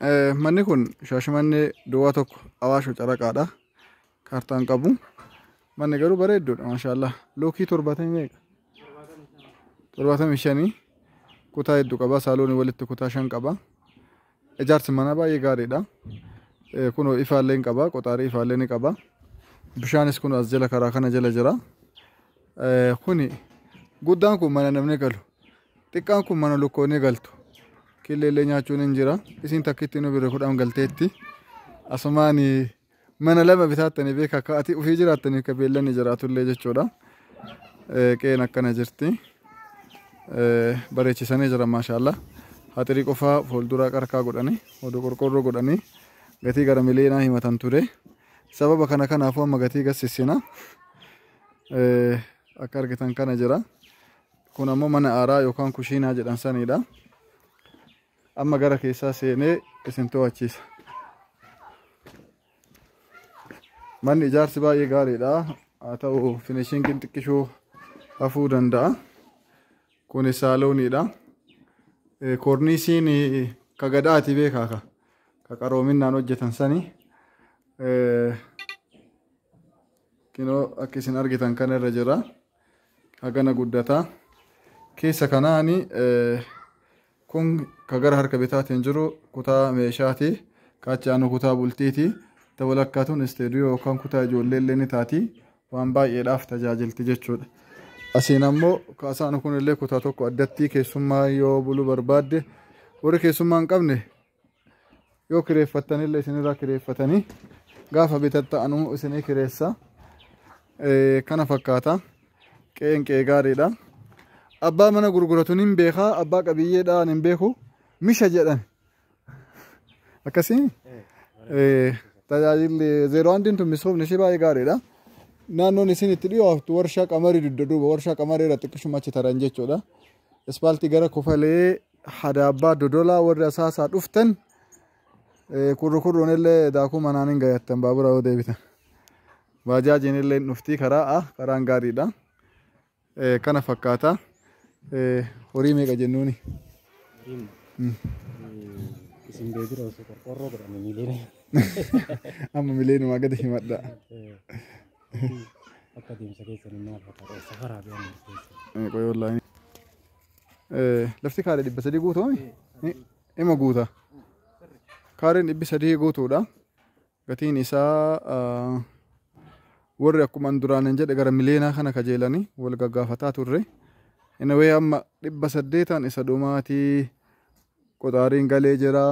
manni kun Shaashimannee duwwaa tokko Awaashoo Caraqaadha. Kaartaan qabu. Manni garuu bareeddoodha maashaallah. Lookii 70 75 kutaa hedduu qaba. Saaloonii walitti kutaa 5 qaba. Ijaarsi mana baay'ee gaariidha. Kunoo ifaallee ni qaba. Qoxaarii ifaallee ni qaba. Bishaanis kun as jala karaa kana jala jira. Kuni guddaan kun mana namni galu. Xiqqaan kun mana lukkoonni galtu. Killeellee nyaachuun hin jira. Isin takkitti nu bira kudhan galteetti. Asumaani mana lama bitaattanii beeka akka ati ofii jiraattanii akka beellanni jiraatullee jechuudha. Qeen akkana jirti. Bareechisanii jira maashaallah. Hatirii qofaa fuuldura qarqaa godhanii oduu qorqorroo godhanii gatii gara miliyoonaa himatan ture. Sababa kanaafuu amma gatii gassisina. Akka argitan kana jira. Kun ammoo mana aaraa yookaan kushiinaa jedhan sanidha. Amma gara keessaa seenee isin to'achiisa. Manni ijaarsi baay'ee gaariidha. Haa ta'u finishingiin xiqqishoo hafuu danda'a. Kuni saalooniidha. Korniisiin ka gadaati beekaa ka qaroominaan hojjetan sani. Kinoo akka isin argitan kana irra jira. Hagana guddata. Keessa kanaani kun ka gara harka bitaatiin jiru kutaa meeshaati. Kachaanu kutaa bultiiti. Walakkaatuun isteediyoo yookaan kutaa ijoollee illee ni taati. Waan baay'eedhaaf tajaajilti jechuudha. Asiin ammoo kaasaan kun illee kutaa tokko addatti keessummaa yoo bulu barbaadde warri keessummaa hin qabne yoo kireeffattanillee isinirraa kireeffatanii gaafa bitatta'anuu isinii kireessa. Kana fakkaata. Qeen qee gaariidha. Abbaa mana gurguratuun hin beekaa. Abbaa qabiyyeedhaan hin beeku. Misha jedhan. Akkasiin. Tajaajilli 01 tun misoomni ishee baay'ee gaariidha. Naannoon isin itti dhiyooftu warshaa qamarii dudda duuba warshaa qamarii irratti xiqqishuma achi taran jechuudha. Ispaaltii gara Kofalee Hadaabbaa Dodolaa warri asaasaa dhuftan kurruun illee daakuu manaan hin gayattan baabura yoo deebitan. Baajaajiin illee dhuftii karaan gaariidha. Kana fakkaata. Horii meeqa jennuuni? Isin beekira osoo qorqorroo godhame miliyoona. Amma miliyoonuma gadi himadha. Akka deemsa keessanii maal fakkaata? Safaraa biyya keessa. Qoyoollaan. Lafti kaaree 300 guutuumi? Ima guuta. Kaareen 300 guutuudha. Gatiin isaa warri akkuma duraan jedhe gara miliyoonaa kana kajeelanii wal gaggaafataa turre. Inni wayii amma 800 isa dhumaatii qoxaariin galee jira.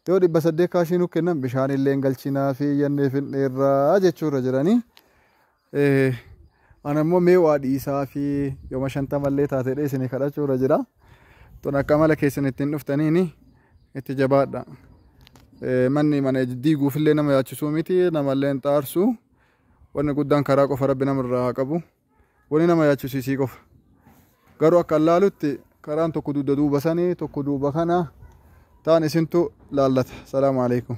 Yoo 800 kaashii nu kennan bishaan illee galchinaa fi yannee finneerraa jechuurra jiranii. Anammoo mee waa dhiisaa fi yooma 50 illee taatee isinii kadhachuurra jira. Tun akka mala keessan ittiin dhuftaniini itti jabaadha. Manni mana diiguufillee nama yaachisuu miti namallee xaarsu. Wanni guddaan karaa qofa rabbi namarraa haa qabu. Wanni nama yaachisisii qofa. Garuu akka allaalutti karaan tokko dugda duuba sanii tokko duuba kana ta'an isintu laallata. Salaamu alaikum.